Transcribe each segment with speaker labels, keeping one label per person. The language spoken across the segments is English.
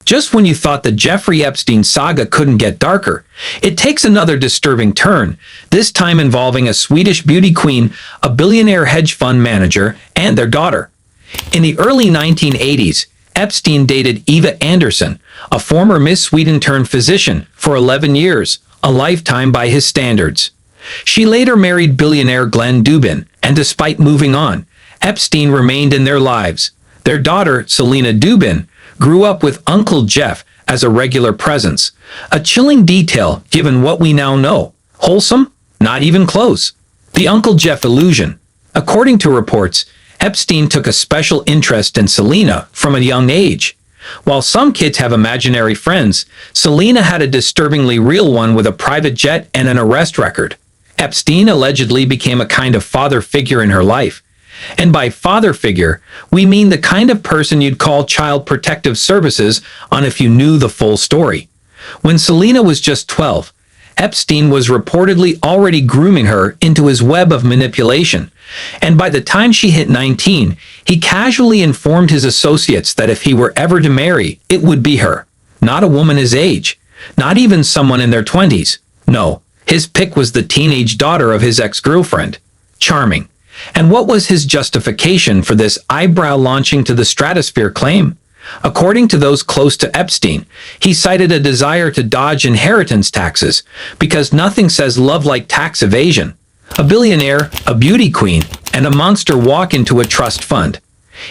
Speaker 1: Just when you thought the Jeffrey Epstein saga couldn't get darker, it takes another disturbing turn, this time involving a Swedish beauty queen, a billionaire hedge fund manager, and their daughter. In the early 1980s, Epstein dated Eva Anderson, a former Miss Sweden turned physician, for 11 years, a lifetime by his standards. She later married billionaire Glenn Dubin, and despite moving on, Epstein remained in their lives. Their daughter, Selena Dubin, grew up with Uncle Jeff as a regular presence. A chilling detail given what we now know. Wholesome? Not even close. The Uncle Jeff illusion. According to reports, Epstein took a special interest in Selena from a young age. While some kids have imaginary friends, Selena had a disturbingly real one with a private jet and an arrest record. Epstein allegedly became a kind of father figure in her life. And by father figure, we mean the kind of person you'd call Child Protective Services on if you knew the full story. When Selena was just 12, Epstein was reportedly already grooming her into his web of manipulation. And by the time she hit 19, he casually informed his associates that if he were ever to marry, it would be her. Not a woman his age. Not even someone in their 20s. No, his pick was the teenage daughter of his ex-girlfriend. Charming. And what was his justification for this eyebrow-launching to the stratosphere claim? According to those close to Epstein, he cited a desire to dodge inheritance taxes, because nothing says love like tax evasion. A billionaire, a beauty queen, and a monster walk into a trust fund.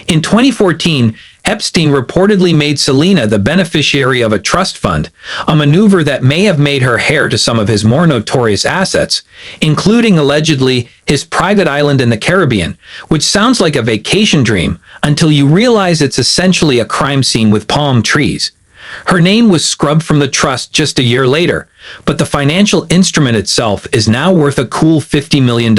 Speaker 1: In 2014, Epstein reportedly made Selena the beneficiary of a trust fund, a maneuver that may have made her heir to some of his more notorious assets, including allegedly his private island in the Caribbean, which sounds like a vacation dream until you realize it's essentially a crime scene with palm trees. Her name was scrubbed from the trust just a year later, but the financial instrument itself is now worth a cool $50 million.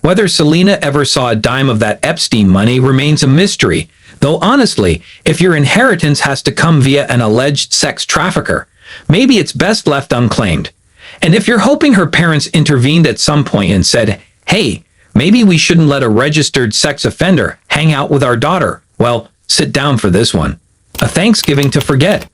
Speaker 1: Whether Selena ever saw a dime of that Epstein money remains a mystery, though honestly, if your inheritance has to come via an alleged sex trafficker, maybe it's best left unclaimed. And if you're hoping her parents intervened at some point and said, hey, maybe we shouldn't let a registered sex offender hang out with our daughter, well, sit down for this one. A Thanksgiving to forget.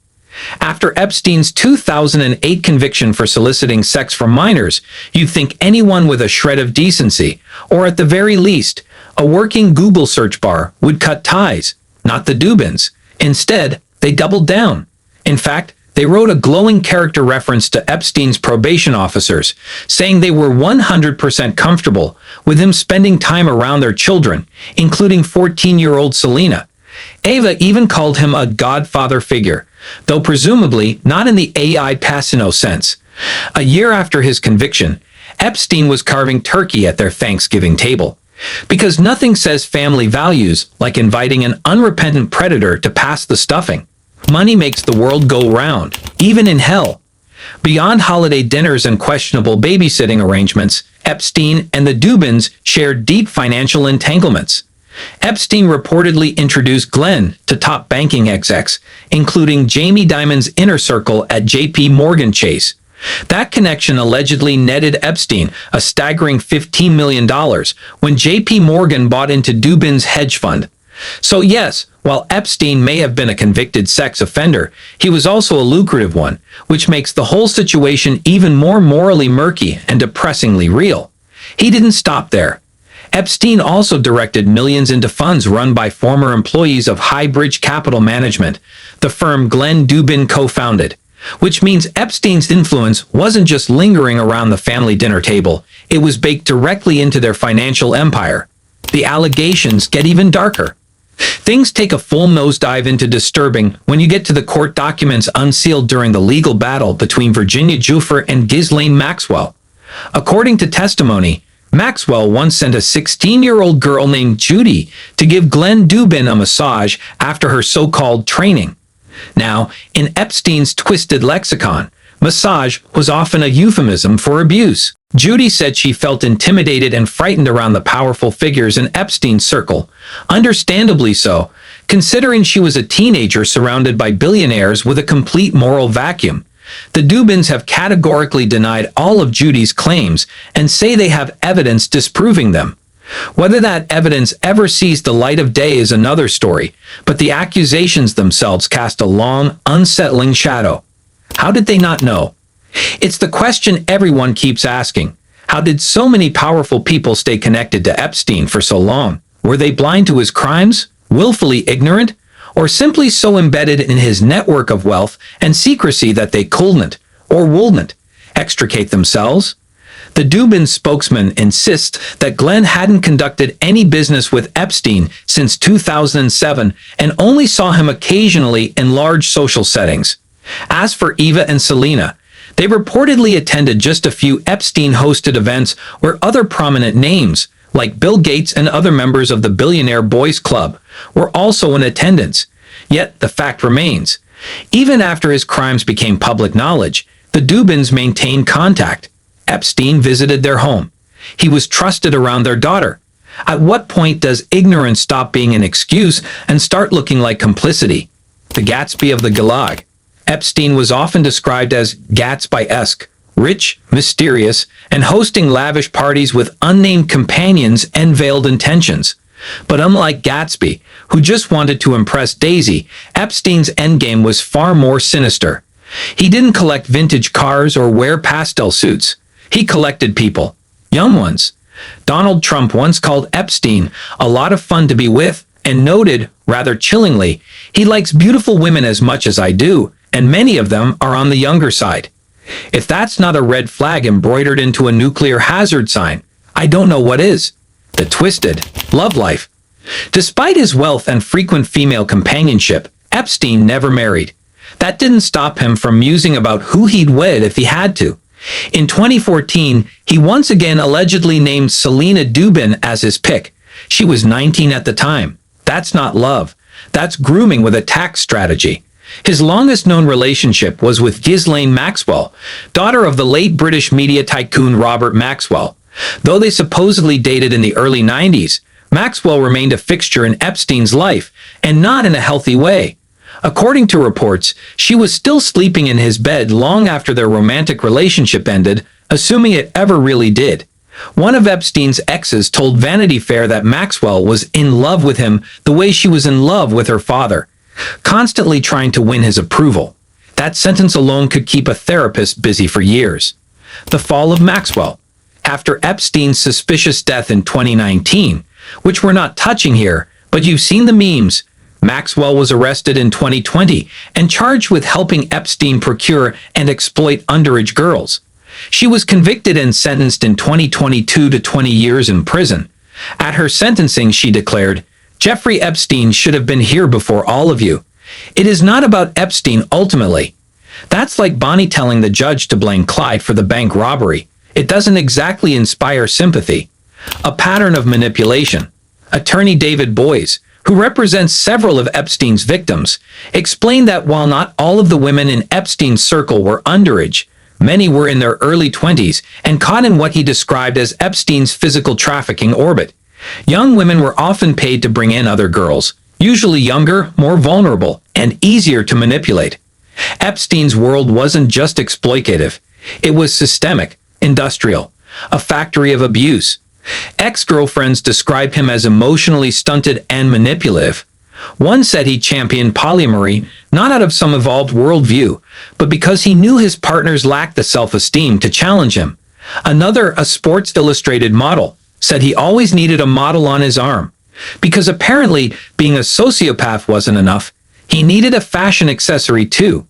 Speaker 1: After Epstein's 2008 conviction for soliciting sex from minors, you'd think anyone with a shred of decency, or at the very least, a working Google search bar, would cut ties. Not the Dubins. Instead, they doubled down. In fact, they wrote a glowing character reference to Epstein's probation officers, saying they were 100% comfortable with him spending time around their children, including 14-year-old Selena. Eva even called him a godfather figure, though presumably not in the AI Pacino sense. A year after his conviction, Epstein was carving turkey at their Thanksgiving table. Because nothing says family values like inviting an unrepentant predator to pass the stuffing. Money makes the world go round, even in hell. Beyond holiday dinners and questionable babysitting arrangements, Epstein and the Dubins shared deep financial entanglements. Epstein reportedly introduced Glenn to top banking execs, including Jamie Dimon's inner circle at J.P. Morgan Chase. That connection allegedly netted Epstein a staggering $15 million when J.P. Morgan bought into Dubin's hedge fund. So yes, while Epstein may have been a convicted sex offender, he was also a lucrative one, which makes the whole situation even more morally murky and depressingly real. He didn't stop there. Epstein also directed millions into funds run by former employees of Highbridge Capital Management, the firm Glenn Dubin co-founded. Which means Epstein's influence wasn't just lingering around the family dinner table, it was baked directly into their financial empire. The allegations get even darker. Things take a full nosedive into disturbing when you get to the court documents unsealed during the legal battle between Virginia Giuffre and Ghislaine Maxwell. According to testimony, Maxwell once sent a 16-year-old girl named Judy to give Glenn Dubin a massage after her so-called training. Now, in Epstein's twisted lexicon, massage was often a euphemism for abuse. Judy said she felt intimidated and frightened around the powerful figures in Epstein's circle, understandably so, considering she was a teenager surrounded by billionaires with a complete moral vacuum. The Dubins have categorically denied all of Judy's claims and say they have evidence disproving them. Whether that evidence ever sees the light of day is another story, but the accusations themselves cast a long, unsettling shadow. How did they not know? It's the question everyone keeps asking. How did so many powerful people stay connected to Epstein for so long? Were they blind to his crimes, willfully ignorant, or simply so embedded in his network of wealth and secrecy that they couldn't, or wouldn't, extricate themselves? The Dubin spokesman insists that Glenn hadn't conducted any business with Epstein since 2007 and only saw him occasionally in large social settings. As for Eva and Selena, they reportedly attended just a few Epstein-hosted events where other prominent names, like Bill Gates and other members of the Billionaire Boys Club, were also in attendance. Yet the fact remains, even after his crimes became public knowledge, the Dubins maintained contact. Epstein visited their home. He was trusted around their daughter. At what point does ignorance stop being an excuse and start looking like complicity? The Gatsby of the Gulag. Epstein was often described as Gatsby-esque, rich, mysterious, and hosting lavish parties with unnamed companions and veiled intentions. But unlike Gatsby, who just wanted to impress Daisy, Epstein's endgame was far more sinister. He didn't collect vintage cars or wear pastel suits. He collected people, young ones. Donald Trump once called Epstein a lot of fun to be with and noted, rather chillingly, he likes beautiful women as much as I do, and many of them are on the younger side. If that's not a red flag embroidered into a nuclear hazard sign, I don't know what is. The twisted love life. Despite his wealth and frequent female companionship, Epstein never married. That didn't stop him from musing about who he'd wed if he had to. In 2014, he once again allegedly named Selena Dubin as his pick. She was 19 at the time. That's not love. That's grooming with a tax strategy. His longest-known relationship was with Ghislaine Maxwell, daughter of the late British media tycoon Robert Maxwell. Though they supposedly dated in the early 90s, Maxwell remained a fixture in Epstein's life, and not in a healthy way. According to reports, she was still sleeping in his bed long after their romantic relationship ended, assuming it ever really did. One of Epstein's exes told Vanity Fair that Maxwell was in love with him the way she was in love with her father, constantly trying to win his approval. That sentence alone could keep a therapist busy for years. The fall of Maxwell. After Epstein's suspicious death in 2019, which we're not touching here, but you've seen the memes, Maxwell was arrested in 2020 and charged with helping Epstein procure and exploit underage girls. She was convicted and sentenced in 2022 to 20 years in prison. At her sentencing, she declared, "Jeffrey Epstein should have been here before all of you. It is not about Epstein ultimately." That's like Bonnie telling the judge to blame Clyde for the bank robbery. It doesn't exactly inspire sympathy. A pattern of manipulation. Attorney David Boies, who represents several of Epstein's victims, explained that while not all of the women in Epstein's circle were underage, many were in their early 20s and caught in what he described as Epstein's physical trafficking orbit. Young women were often paid to bring in other girls, usually younger, more vulnerable, and easier to manipulate. Epstein's world wasn't just exploitative. It was systemic, industrial, a factory of abuse. Ex-girlfriends described him as emotionally stunted and manipulative. One said he championed polyamory, not out of some evolved worldview, but because he knew his partners lacked the self-esteem to challenge him. Another, a Sports Illustrated model, said he always needed a model on his arm. Because apparently being a sociopath wasn't enough, he needed a fashion accessory too.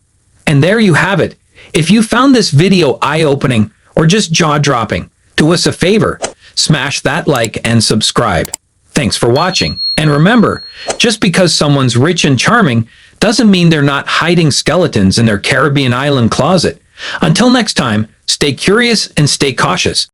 Speaker 1: And there you have it. If you found this video eye-opening or just jaw-dropping, do us a favor. Smash that like and subscribe. Thanks for watching. And remember, just because someone's rich and charming doesn't mean they're not hiding skeletons in their Caribbean island closet. Until next time, stay curious and stay cautious.